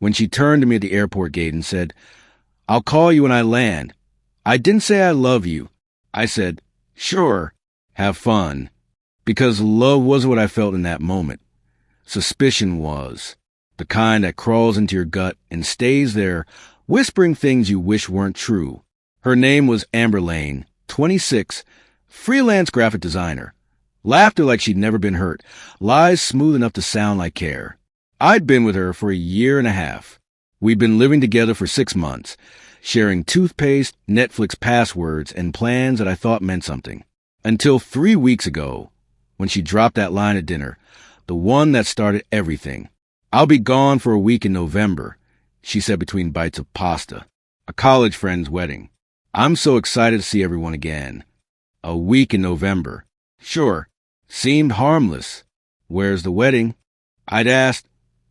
when she turned to me at the airport gate and said, "I'll call you when I land." I didn't say I love you. I said, "Sure, have fun." Because love wasn't what I felt in that moment. Suspicion was. The kind that crawls into your gut and stays there, whispering things you wish weren't true. Her name was Amber Lane, 26, freelance graphic designer. Laughter like she'd never been hurt, lies smooth enough to sound like care. I'd been with her for a year and a half. We'd been living together for 6 months, sharing toothpaste, Netflix passwords, and plans that I thought meant something. Until 3 weeks ago, when she dropped that line at dinner, the one that started everything. "I'll be gone for a week in November," she said between bites of pasta. "A college friend's wedding. I'm so excited to see everyone again." A week in November. Sure. Seemed harmless. "Where's the wedding?" I'd asked,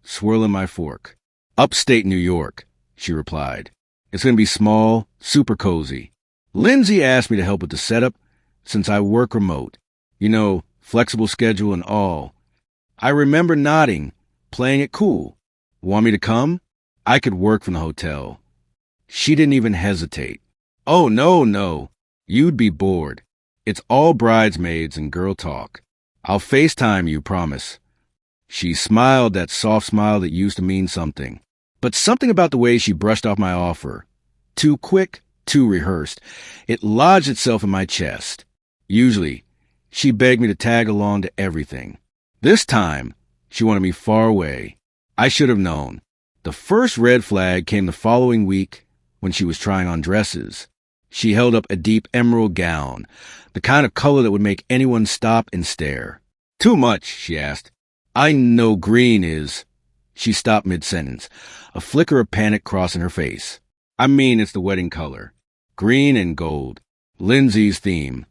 swirling my fork. "Upstate New York," she replied. "It's going to be small, super cozy. Lindsay asked me to help with the setup since I work remote. You know, flexible schedule and all." I remember nodding, playing it cool. "Want me to come?" I could work from the hotel. She didn't even hesitate. "Oh, no. You'd be bored. It's all bridesmaids and girl talk. I'll FaceTime you, promise." She smiled that soft smile that used to mean something. But something about the way she brushed off my offer. Too quick, too rehearsed. It lodged itself in my chest. Usually, she begged me to tag along to everything. This time, she wanted me far away. I should have known. The first red flag came the following week when she was trying on dresses. She held up a deep emerald gown, the kind of color that would make anyone stop and stare. "Too much?" she asked. "I know green is—" She stopped mid-sentence, a flicker of panic crossing her face. "I mean, it's the wedding color. Green and gold. Lindsay's theme."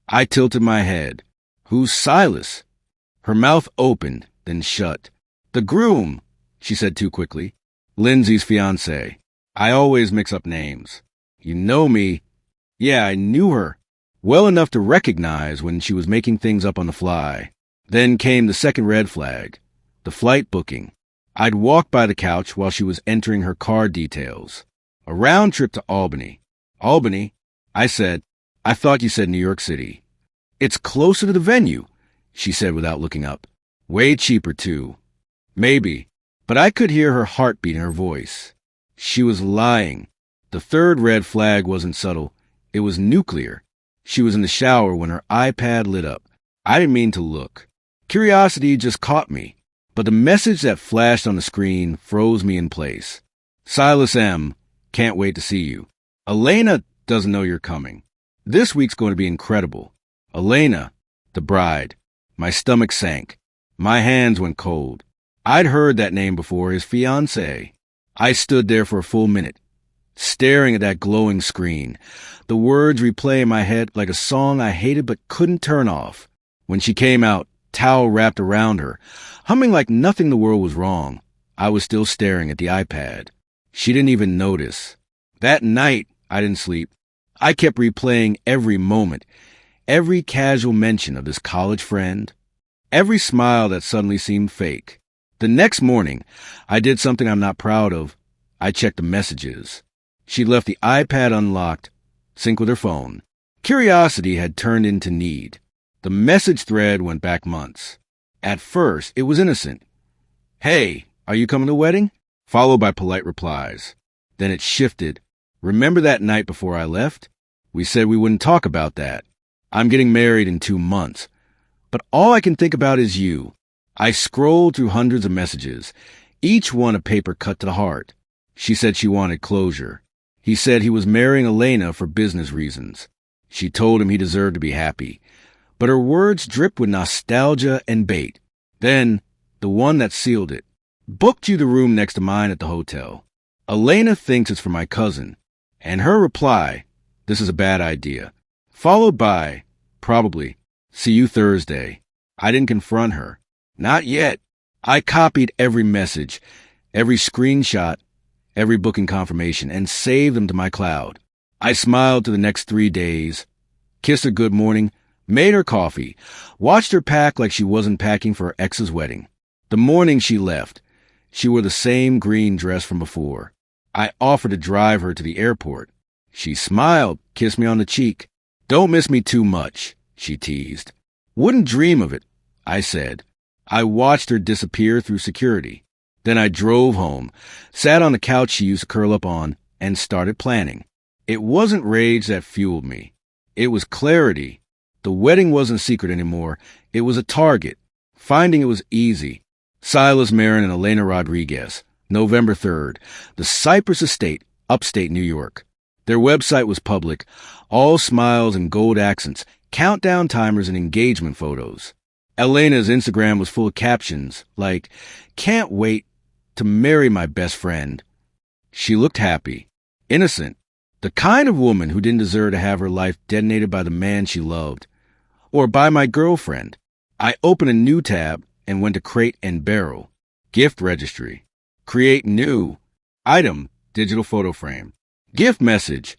I tilted my head. "Who's Silas?" Her mouth opened, then shut. "The groom," she said too quickly. "Lindsay's fiancée. I always mix up names. You know me." Yeah, I knew her well enough to recognize when she was making things up on the fly. Then came the second red flag, the flight booking. I'd walked by the couch while she was entering her car details. A round trip to Albany. "Albany?" I said. "I thought you said New York City." "It's closer to the venue," she said without looking up. "Way cheaper, too." Maybe, but I could hear her heartbeat in her voice. She was lying. The third red flag wasn't subtle. It was nuclear. She was in the shower when her iPad lit up. I didn't mean to look. Curiosity just caught me, but the message that flashed on the screen froze me in place. "Silas M. Can't wait to see you. Elena doesn't know you're coming. This week's going to be incredible. Elena, the bride." My stomach sank. My hands went cold. I'd heard that name before, his fiancée. I stood there for a full minute, staring at that glowing screen, the words replay in my head like a song I hated but couldn't turn off. When she came out, towel wrapped around her, humming like nothing in the world was wrong, I was still staring at the iPad. She didn't even notice. That night, I didn't sleep. I kept replaying every moment, every casual mention of this college friend, every smile that suddenly seemed fake. The next morning, I did something I'm not proud of. I checked the messages. She'd left the iPad unlocked, synced with her phone. Curiosity had turned into need. The message thread went back months. At first, it was innocent. "Hey, are you coming to the wedding?" Followed by polite replies. Then it shifted. "Remember that night before I left? We said we wouldn't talk about that. I'm getting married in 2 months. But all I can think about is you." I scrolled through hundreds of messages, each one a paper cut to the heart. She said she wanted closure. He said he was marrying Elena for business reasons. She told him he deserved to be happy. But her words dripped with nostalgia and bait. Then, the one that sealed it. "Booked you the room next to mine at the hotel. Elena thinks it's for my cousin." And her reply, "This is a bad idea." Followed by, "Probably. See you Thursday." I didn't confront her. Not yet. I copied every message, every screenshot, every booking confirmation, and saved them to my cloud. I smiled to the next 3 days, kissed her good morning, made her coffee, watched her pack like she wasn't packing for her ex's wedding. The morning she left, She wore the same green dress from before. I offered to drive her to the airport. She smiled, kissed me on the cheek. "Don't miss me too much," she teased. "Wouldn't dream of it," I said. I watched her disappear through security. Then I drove home, sat on the couch she used to curl up on, and started planning. It wasn't rage that fueled me. It was clarity. The wedding wasn't secret anymore. It was a target. Finding it was easy. Silas Marin and Elena Rodriguez, November 3rd, the Cypress Estate, upstate New York. Their website was public, all smiles and gold accents, countdown timers and engagement photos. Elena's Instagram was full of captions like, "Can't wait to marry my best friend." She looked happy, innocent, the kind of woman who didn't deserve to have her life detonated by the man she loved, or by my girlfriend. I opened a new tab and went to Crate and Barrel, gift registry, create new, item, digital photo frame, gift message.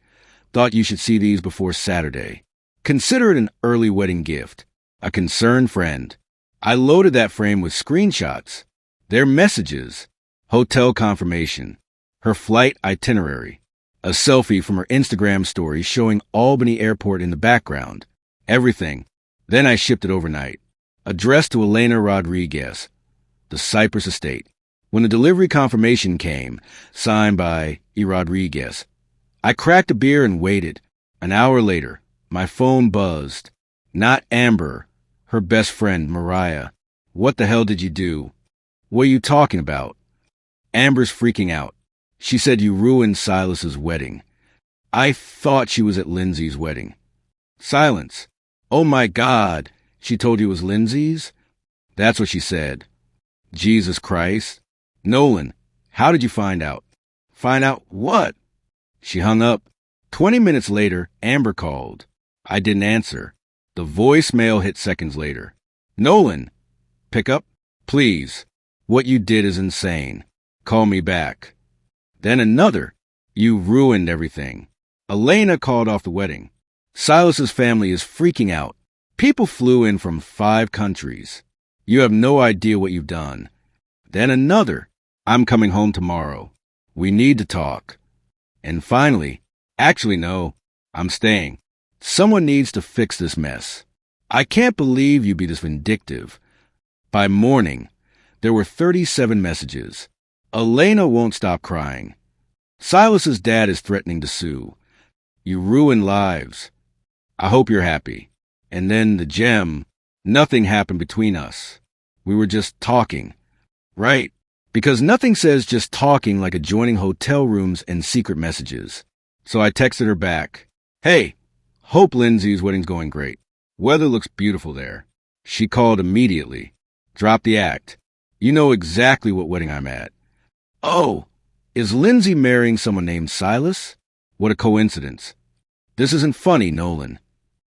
Thought you should see these before Saturday. Consider it an early wedding gift. A concerned friend. I loaded that frame with screenshots, their messages, hotel confirmation, her flight itinerary, a selfie from her Instagram story showing Albany Airport in the background, everything. Then I shipped it overnight. Addressed to Elena Rodriguez, the Cypress Estate. When the delivery confirmation came, signed by E. Rodriguez, I cracked a beer and waited. An hour later, my phone buzzed. Not Amber, her best friend, Mariah. "What the hell did you do? What are you talking about?" Amber's freaking out. She said you ruined Silas's wedding. I thought she was at Lindsay's wedding. Silence. "Oh my God. She told you it was Lindsay's?" "That's what she said." Jesus Christ. "Nolan, how did you find out?" "Find out what?" She hung up. 20 minutes later, Amber called. I didn't answer. The voicemail hit seconds later. "Nolan, pick up, please. What you did is insane. Call me back." Then another. "You ruined everything. Elena called off the wedding. Silas's family is freaking out. People flew in from 5 countries. You have no idea what you've done." Then another. "I'm coming home tomorrow. We need to talk." And finally, "Actually, no, I'm staying. Someone needs to fix this mess. I can't believe you'd be this vindictive." By morning, there were 37 messages. Elena won't stop crying. Silas's dad is threatening to sue. You ruined lives. I hope you're happy. And then the gem, nothing happened between us. We were just talking. Right, because nothing says just talking like adjoining hotel rooms and secret messages. So I texted her back. "Hey, hope Lindsay's wedding's going great. Weather looks beautiful there." She called immediately. "Drop the act. You know exactly what wedding I'm at." "Oh, is Lindsay marrying someone named Silas? What a coincidence. This isn't funny, Nolan.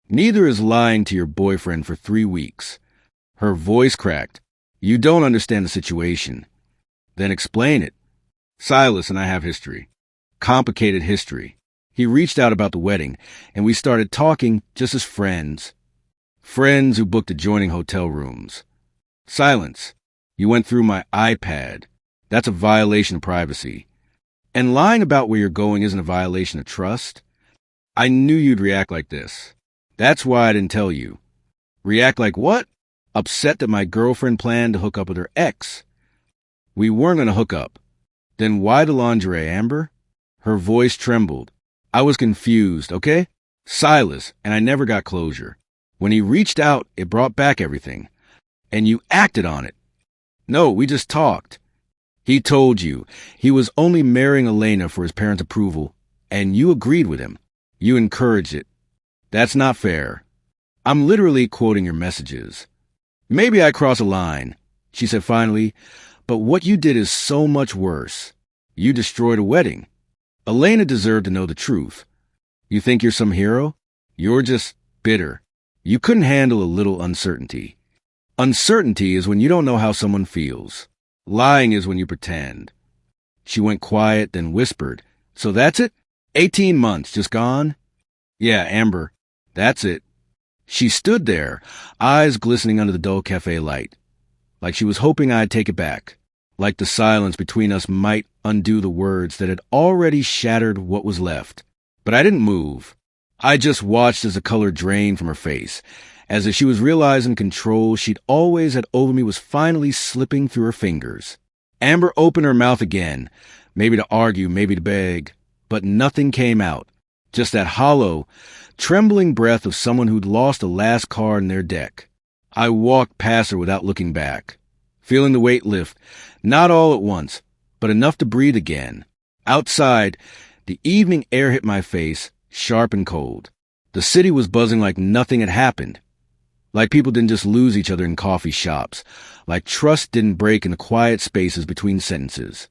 Neither is lying to your boyfriend for 3 weeks." Her voice cracked. "You don't understand the situation." "Then explain it." "Silas and I have history. Complicated history. He reached out about the wedding, and we started talking just as friends. Friends who booked adjoining hotel rooms." Silence. "You went through my iPad. That's a violation of privacy. And lying about where you're going isn't a violation of trust. I knew you'd react like this. That's why I didn't tell you." "React like what?" "Upset that my girlfriend planned to hook up with her ex." "We weren't going to hook up." "Then why the lingerie, Amber?" Her voice trembled. "I was confused, okay? Silas, and I never got closure. When he reached out, it brought back everything. And you acted on it." "No, we just talked." "He told you he was only marrying Elena for his parents' approval, and you agreed with him. You encouraged it. That's not fair." "I'm literally quoting your messages." "Maybe I cross a line," she said finally, "but what you did is so much worse. You destroyed a wedding. Elena deserved to know the truth. You think you're some hero? You're just bitter. You couldn't handle a little uncertainty. Uncertainty is when you don't know how someone feels. Lying is when you pretend." She went quiet, then whispered, "So that's it? 18 months just gone?" "Yeah, Amber, that's it." She stood there, eyes glistening under the dull cafe light, like she was hoping I'd take it back. like the silence between us might undo the words that had already shattered what was left. But I didn't move. I just watched as the color drained from her face, as if she was realizing control she'd always had over me was finally slipping through her fingers. Amber opened her mouth again, maybe to argue, maybe to beg, but nothing came out. Just that hollow, trembling breath of someone who'd lost the last card in their deck. I walked past her without looking back, feeling the weight lift, not all at once, but enough to breathe again. Outside, the evening air hit my face, sharp and cold. The city was buzzing like nothing had happened. Like people didn't just lose each other in coffee shops. Like trust didn't break in the quiet spaces between sentences.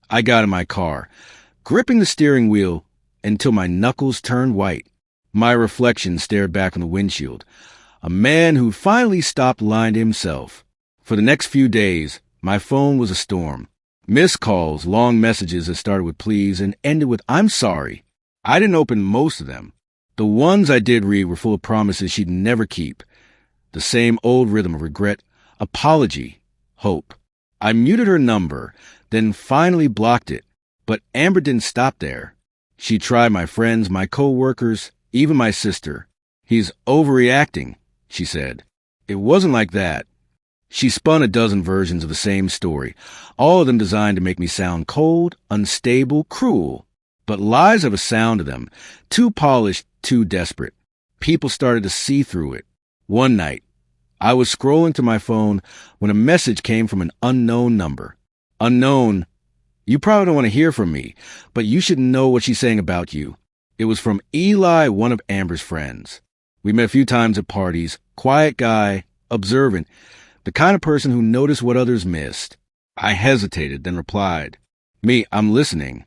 I got in my car, gripping the steering wheel until my knuckles turned white. My reflection stared back on the windshield. A man who finally stopped lying to himself. For the next few days, my phone was a storm. Missed calls, long messages that started with please and ended with I'm sorry. I didn't open most of them. The ones I did read were full of promises she'd never keep. The same old rhythm of regret, apology, hope. I muted her number, then finally blocked it. But Amber didn't stop there. She tried my friends, my co-workers, even my sister. He's overreacting, she said. It wasn't like that. She spun a dozen versions of the same story, all of them designed to make me sound cold, unstable, cruel. But lies have a sound to them, too polished, too desperate. People started to see through it. One night, I was scrolling to my phone when a message came from an unknown number. Unknown. You probably don't want to hear from me, but you should know what she's saying about you. It was from Eli, one of Amber's friends. We met a few times at parties. Quiet guy, observant, the kind of person who noticed what others missed. I hesitated, then replied, Me, I'm listening.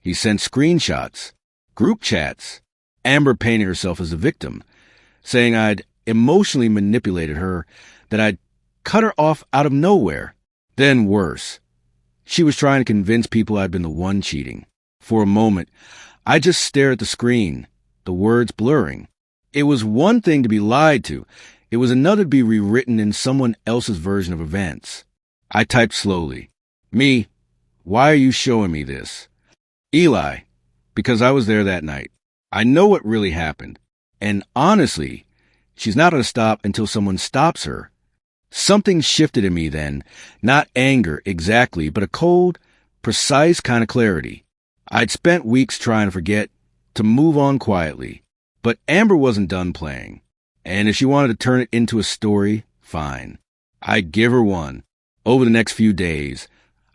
He sent screenshots, group chats. Amber painted herself as a victim, saying I'd emotionally manipulated her, that I'd cut her off out of nowhere. Then worse. She was trying to convince people I'd been the one cheating. For a moment, I just stared at the screen, the words blurring. It was one thing to be lied to. It was another to be rewritten in someone else's version of events. I typed slowly. Me, why are you showing me this? Eli, because I was there that night. I know what really happened. And honestly, she's not going to stop until someone stops her. Something shifted in me then, not anger exactly, but a cold, precise kind of clarity. I'd spent weeks trying to forget, to move on quietly. But Amber wasn't done playing. And if she wanted to turn it into a story, fine. I'd give her one. Over the next few days,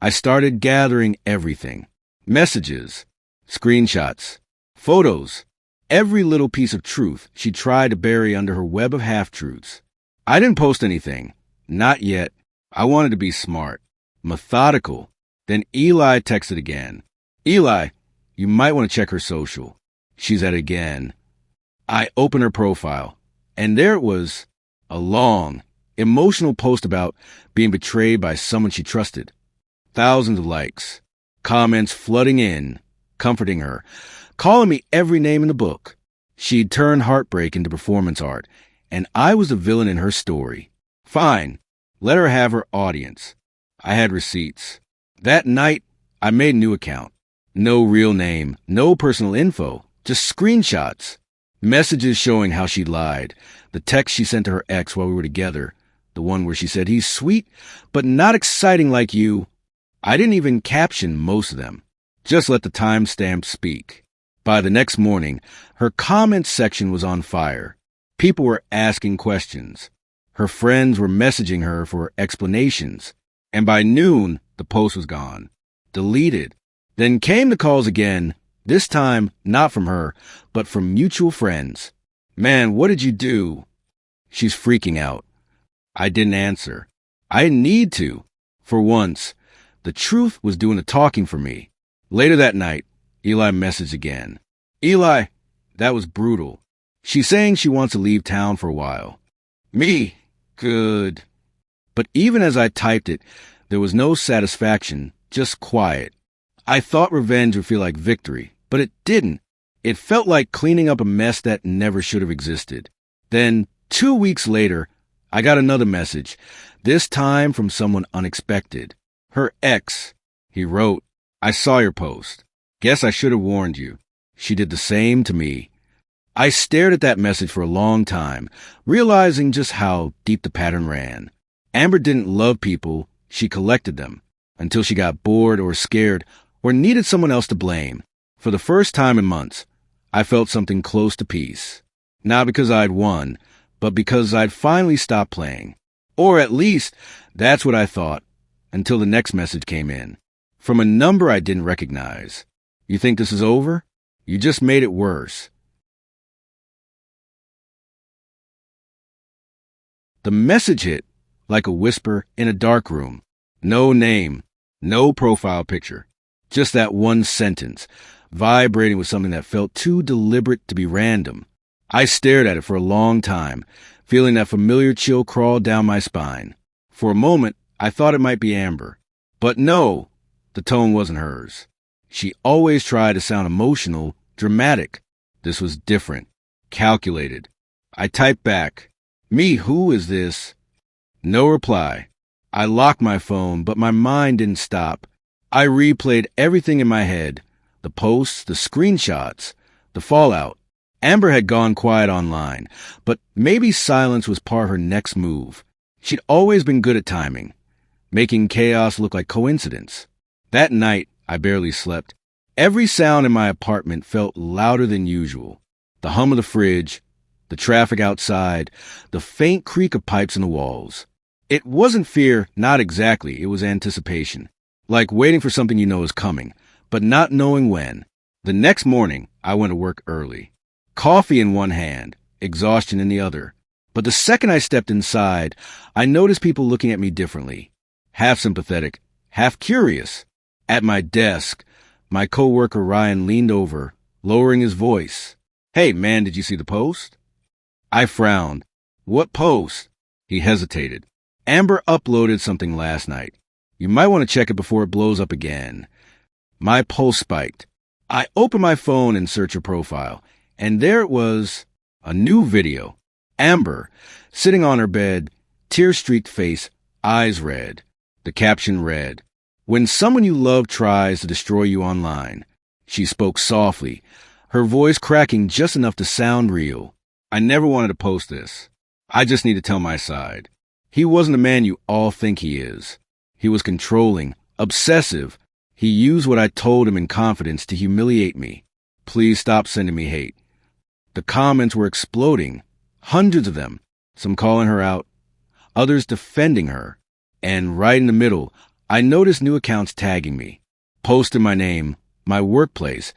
I started gathering everything. Messages, screenshots, photos, every little piece of truth she tried to bury under her web of half-truths. I didn't post anything. Not yet. I wanted to be smart, methodical. Then Eli texted again. Eli, you might want to check her social. She's at it again. I opened her profile, and there it was, a long, emotional post about being betrayed by someone she trusted. Thousands of likes, comments flooding in, comforting her, calling me every name in the book. She'd turned heartbreak into performance art, and I was the villain in her story. Fine, let her have her audience. I had receipts. That night, I made a new account. No real name, no personal info, just screenshots. Messages showing how she lied. The text she sent to her ex while we were together. The one where she said, he's sweet, but not exciting like you. I didn't even caption most of them. Just let the timestamp speak. By the next morning, her comments section was on fire. People were asking questions. Her friends were messaging her for explanations. And by noon, the post was gone. Deleted. Then came the calls again. This time, not from her, but from mutual friends. Man, what did you do? She's freaking out. I didn't answer. I didn't need to. For once, the truth was doing the talking for me. Later that night, Eli messaged again. Eli, that was brutal. She's saying she wants to leave town for a while. Me, good. But even as I typed it, there was no satisfaction, just quiet. I thought revenge would feel like victory. But it didn't. It felt like cleaning up a mess that never should have existed. Then, 2 weeks later, I got another message, this time from someone unexpected. Her ex. He wrote, I saw your post. Guess I should have warned you. She did the same to me. I stared at that message for a long time, realizing just how deep the pattern ran. Amber didn't love people, she collected them, until she got bored or scared or needed someone else to blame. For the first time in months, I felt something close to peace. Not because I'd won, but because I'd finally stopped playing. Or at least, that's what I thought, until the next message came in. From a number I didn't recognize. You think this is over? You just made it worse. The message hit like a whisper in a dark room. No name, no profile picture. Just that one sentence, vibrating with something that felt too deliberate to be random. I stared at it for a long time, feeling that familiar chill crawl down my spine. For a moment, I thought it might be Amber. But no, the tone wasn't hers. She always tried to sound emotional, dramatic. This was different, calculated. I typed back, "Me, who is this?" No reply. I locked my phone, but my mind didn't stop. I replayed everything in my head. The posts, the screenshots, the fallout. Amber had gone quiet online, but maybe silence was part of her next move. She'd always been good at timing, making chaos look like coincidence. That night, I barely slept. Every sound in my apartment felt louder than usual. The hum of the fridge, the traffic outside, the faint creak of pipes in the walls. It wasn't fear, not exactly, it was anticipation. Like waiting for something you know is coming, but not knowing when. The next morning, I went to work early. Coffee in one hand, exhaustion in the other. But the second I stepped inside, I noticed people looking at me differently. Half sympathetic, half curious. At my desk, my coworker Ryan leaned over, lowering his voice. "Hey, man, did you see the post?" I frowned. "What post?" He hesitated. "Amber uploaded something last night. You might want to check it before it blows up again." My pulse spiked. I opened my phone and searched her profile, and there it was, a new video. Amber, sitting on her bed, tear-streaked face, eyes red. The caption read, "When someone you love tries to destroy you online." She spoke softly, her voice cracking just enough to sound real. "I never wanted to post this. I just need to tell my side. He wasn't the man you all think he is. He was controlling, obsessive. He used what I told him in confidence to humiliate me. Please stop sending me hate." The comments were exploding, hundreds of them, some calling her out, others defending her. And right in the middle, I noticed new accounts tagging me, posting my name, my workplace,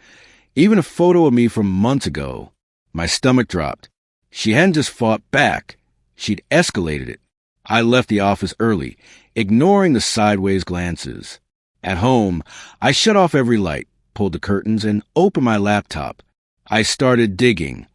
even a photo of me from months ago. My stomach dropped. She hadn't just fought back, she'd escalated it. I left the office early, ignoring the sideways glances. At home, I shut off every light, pulled the curtains, and opened my laptop. I started digging,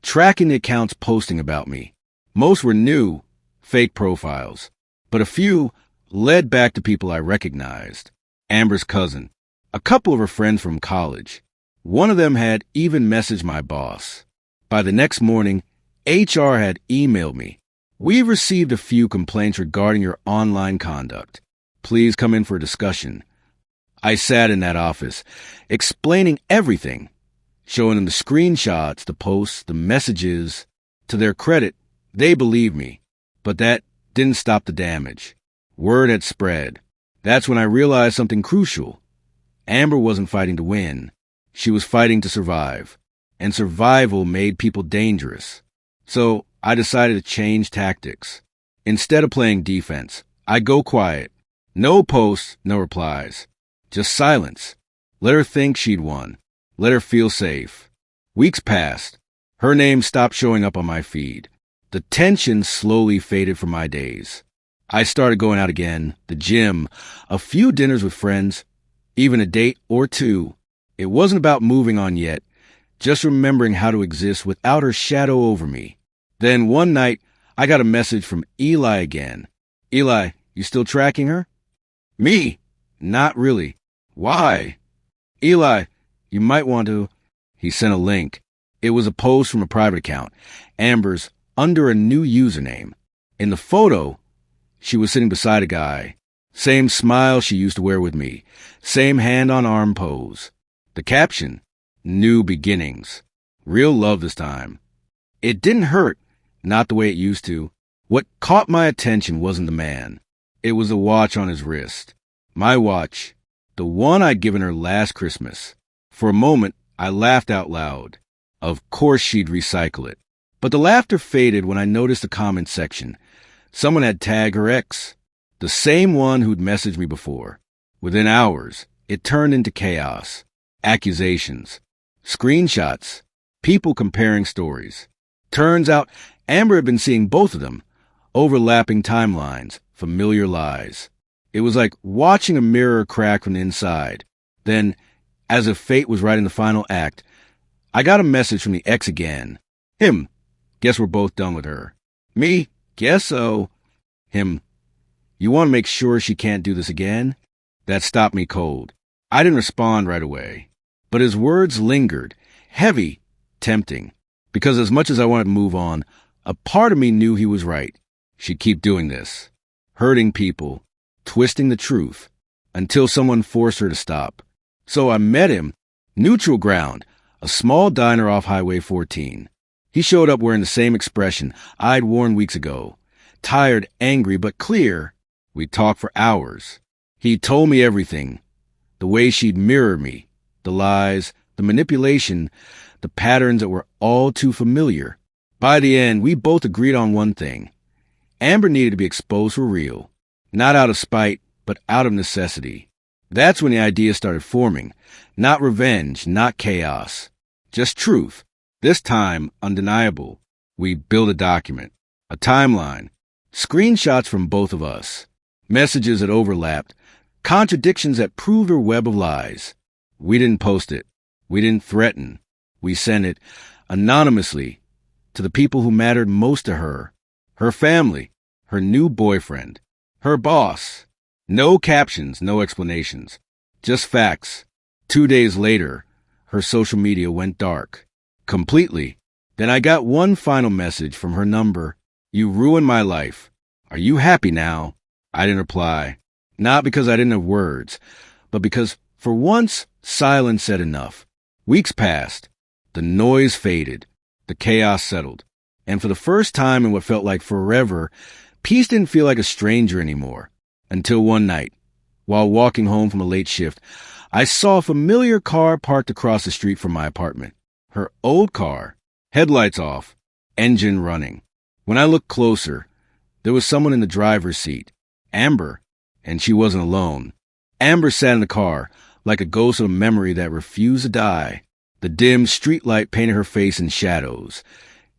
tracking the accounts posting about me. Most were new, fake profiles, but a few led back to people I recognized. Amber's cousin, a couple of her friends from college. One of them had even messaged my boss. By the next morning, HR had emailed me. "We've received a few complaints regarding your online conduct. Please come in for a discussion." I sat in that office, explaining everything, showing them the screenshots, the posts, the messages. To their credit, they believed me, but that didn't stop the damage. Word had spread. That's when I realized something crucial. Amber wasn't fighting to win. She was fighting to survive, and survival made people dangerous. So I decided to change tactics. Instead of playing defense, I go quiet. No posts, no replies. Just silence. Let her think she'd won. Let her feel safe. Weeks passed. Her name stopped showing up on my feed. The tension slowly faded from my days. I started going out again, the gym, a few dinners with friends, even a date or two. It wasn't about moving on yet, just remembering how to exist without her shadow over me. Then one night, I got a message from Eli again. "Eli, you still tracking her?" "Me? Not really." "Why?" "Eli, you might want to." He sent a link. It was a post from a private account, Amber's, under a new username. In the photo, she was sitting beside a guy, Same smile she used to wear with me. Same hand-on-arm pose. The caption, New Beginnings. Real love this time. It didn't hurt, not the way it used to. What caught my attention wasn't the man. It was the watch on his wrist. My watch. The one I'd given her last Christmas. For a moment, I laughed out loud. Of course she'd recycle it. But the laughter faded when I noticed the comment section. Someone had tagged her ex. The same one who'd messaged me before. Within hours, it turned into chaos. Accusations. Screenshots. People comparing stories. Turns out, Amber had been seeing both of them. Overlapping timelines. Familiar lies. It was like watching a mirror crack from the inside. Then, as if fate was writing the final act, I got a message from the ex again. Him. Guess we're both done with her. Me. Guess so. Him. You want to make sure she can't do this again? That stopped me cold. I didn't respond right away. But his words lingered. Heavy. Tempting. Because as much as I wanted to move on, a part of me knew he was right. She'd keep doing this. Hurting people. Twisting the truth. Until someone forced her to stop. So I met him. Neutral ground. A small diner off Highway 14. He showed up wearing the same expression I'd worn weeks ago. Tired, angry, but clear. We talked for hours. He told me everything. The way she'd mirror me. The lies, the manipulation, the patterns that were all too familiar. By the end, we both agreed on one thing. Amber needed to be exposed for real. Not out of spite, but out of necessity. That's when the idea started forming. Not revenge, not chaos. Just truth. This time, undeniable. We built a document. A timeline. Screenshots from both of us. Messages that overlapped. Contradictions that proved her web of lies. We didn't post it. We didn't threaten. We sent it anonymously to the people who mattered most to her. Her family. Her new boyfriend. Her boss. No captions, no explanations. Just facts. 2 days later, her social media went dark. Completely. Then I got one final message from her number. You ruined my life. Are you happy now? I didn't reply. Not because I didn't have words, but because, for once, silence said enough. Weeks passed. The noise faded. The chaos settled. And for the first time in what felt like forever, peace didn't feel like a stranger anymore. Until one night, while walking home from a late shift, I saw a familiar car parked across the street from my apartment. Her old car, headlights off, engine running. When I looked closer, there was someone in the driver's seat. Amber, and she wasn't alone. Amber sat in the car, like a ghost of a memory that refused to die. The dim streetlight painted her face in shadows,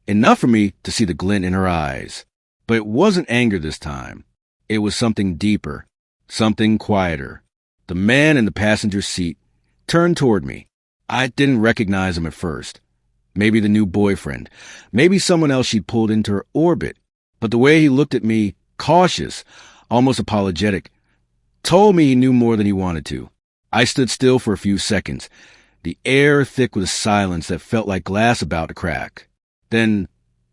enough for me to see the glint in her eyes. But it wasn't anger this time. It was something deeper, something quieter. The man in the passenger seat turned toward me. I didn't recognize him at first. Maybe the new boyfriend. Maybe someone else she'd pulled into her orbit. But the way he looked at me, cautious, almost apologetic, told me he knew more than he wanted to. I stood still for a few seconds, the air thick with a silence that felt like glass about to crack. Then,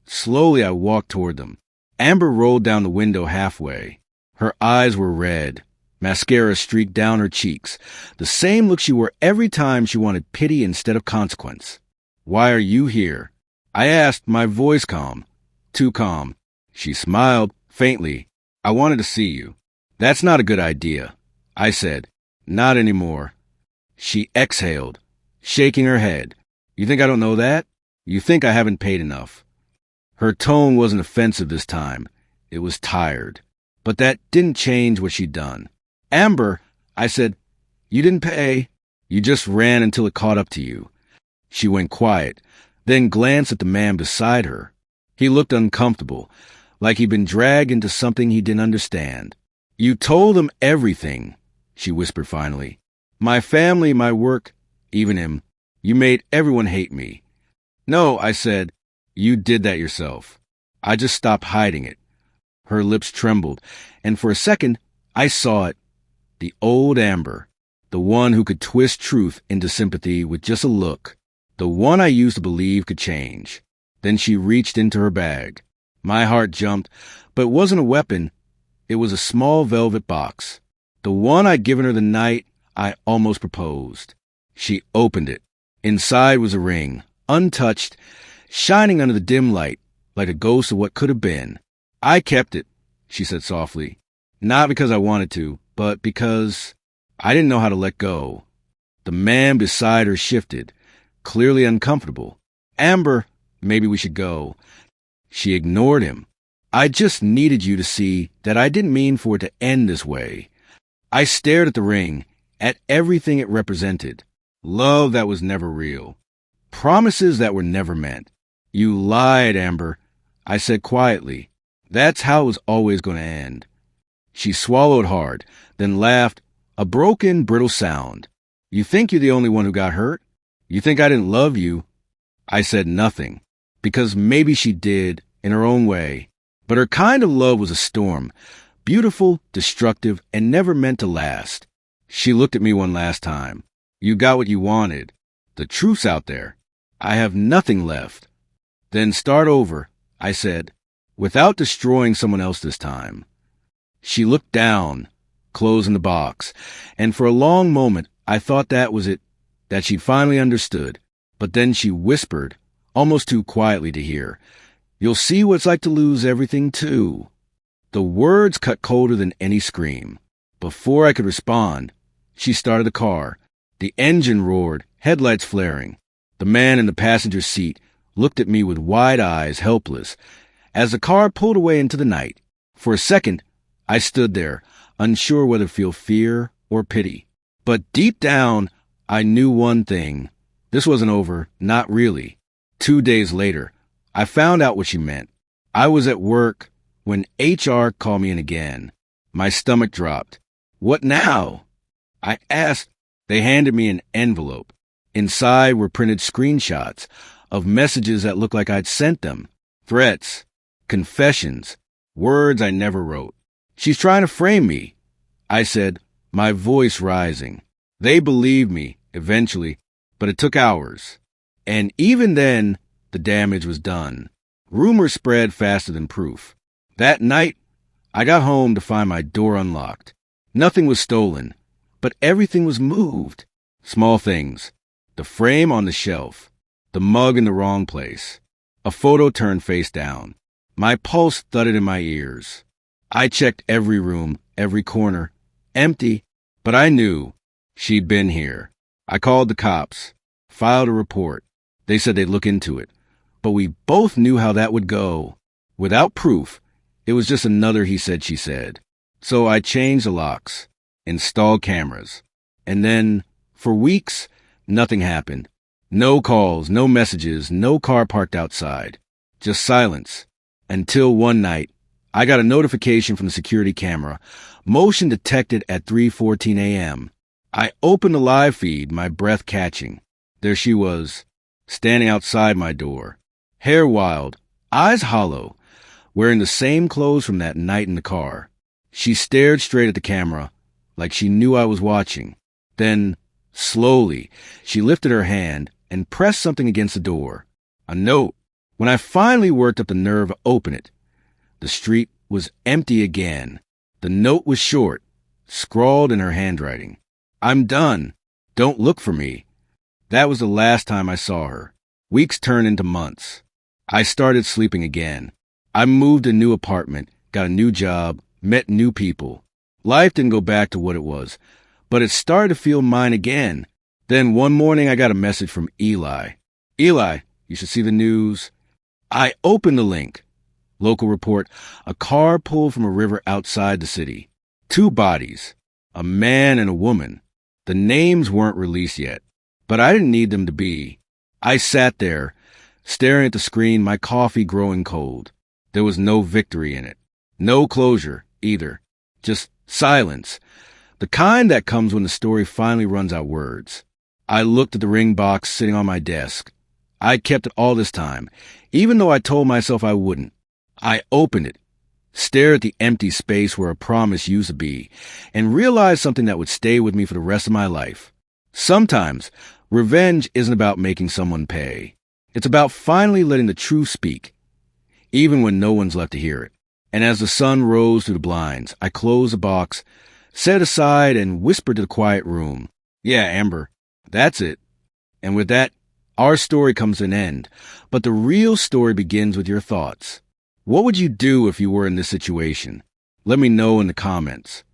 slowly I walked toward them. Amber rolled down the window halfway. Her eyes were red. Mascara streaked down her cheeks. The same look she wore every time she wanted pity instead of consequence. Why are you here? I asked, my voice calm. Too calm. She smiled, faintly. I wanted to see you. That's not a good idea. I said, not anymore. She exhaled, shaking her head. You think I don't know that? You think I haven't paid enough. Her tone wasn't offensive this time. It was tired. But that didn't change what she'd done. Amber, I said, you didn't pay. You just ran until it caught up to you. She went quiet, then glanced at the man beside her. He looked uncomfortable, like he'd been dragged into something he didn't understand. You told him everything, she whispered finally. My family, my work, even him. You made everyone hate me. No, I said, you did that yourself. I just stopped hiding it. Her lips trembled, and for a second, I saw it. The old Amber, the one who could twist truth into sympathy with just a look, the one I used to believe could change. Then she reached into her bag. My heart jumped, but it wasn't a weapon. It was a small velvet box. The one I'd given her the night I almost proposed. She opened it. Inside was a ring, untouched, shining under the dim light, like a ghost of what could have been. I kept it, she said softly. Not because I wanted to, but because I didn't know how to let go. The man beside her shifted, clearly uncomfortable. Amber, maybe we should go. She ignored him. I just needed you to see that I didn't mean for it to end this way. I stared at the ring, at everything it represented. Love that was never real. Promises that were never meant. You lied, Amber, I said quietly. That's how it was always going to end. She swallowed hard, then laughed, a broken, brittle sound. You think you're the only one who got hurt? You think I didn't love you? I said nothing, because maybe she did, in her own way. But her kind of love was a storm, beautiful, destructive, and never meant to last. She looked at me one last time. You got what you wanted. The truth's out there. I have nothing left. Then start over, I said, without destroying someone else this time. She looked down, closing the box, and for a long moment I thought that was it, that she'd finally understood. But then she whispered, almost too quietly to hear, "You'll see what it's like to lose everything, too." The words cut colder than any scream. Before I could respond, she started the car. The engine roared, headlights flaring. The man in the passenger seat looked at me with wide eyes, helpless, as the car pulled away into the night. For a second, I stood there, unsure whether to feel fear or pity. But deep down, I knew one thing. This wasn't over, not really. 2 days later, I found out what she meant. I was at work when HR called me in again. My stomach dropped. What now? I asked. They handed me an envelope. Inside were printed screenshots of messages that looked like I'd sent them. Threats, confessions, words I never wrote. She's trying to frame me, I said, my voice rising. They believed me, eventually, but it took hours. And even then, the damage was done. Rumors spread faster than proof. That night, I got home to find my door unlocked. Nothing was stolen, but everything was moved. Small things. The frame on the shelf. The mug in the wrong place. A photo turned face down. My pulse thudded in my ears. I checked every room, every corner. Empty, but I knew she'd been here. I called the cops, filed a report. They said they'd look into it. But we both knew how that would go. Without proof, it was just another he said, she said. So I changed the locks, installed cameras. And then, for weeks, nothing happened. No calls, no messages, no car parked outside. Just silence. Until one night, I got a notification from the security camera. Motion detected at 3:14 a.m. I opened the live feed, my breath catching. There she was, standing outside my door. Hair wild, eyes hollow, wearing the same clothes from that night in the car. She stared straight at the camera, like she knew I was watching. Then, slowly, she lifted her hand and pressed something against the door. A note. When I finally worked up the nerve to open it, the street was empty again. The note was short, scrawled in her handwriting. I'm done. Don't look for me. That was the last time I saw her. Weeks turned into months. I started sleeping again. I moved to a new apartment, got a new job, met new people. Life didn't go back to what it was, but it started to feel mine again. Then one morning I got a message from Eli. Eli, you should see the news. I opened the link. Local report, a car pulled from a river outside the city. 2 bodies, a man and a woman. The names weren't released yet, but I didn't need them to be. I sat there, staring at the screen, my coffee growing cold. There was no victory in it. No closure, either. Just silence. The kind that comes when the story finally runs out words. I looked at the ring box sitting on my desk. I'd kept it all this time, even though I told myself I wouldn't. I opened it, stared at the empty space where a promise used to be, and realized something that would stay with me for the rest of my life. Sometimes, revenge isn't about making someone pay. It's about finally letting the truth speak, even when no one's left to hear it. And as the sun rose through the blinds, I closed the box, set aside and whispered to the quiet room. Yeah, Amber, that's it. And with that, our story comes to an end. But the real story begins with your thoughts. What would you do if you were in this situation? Let me know in the comments.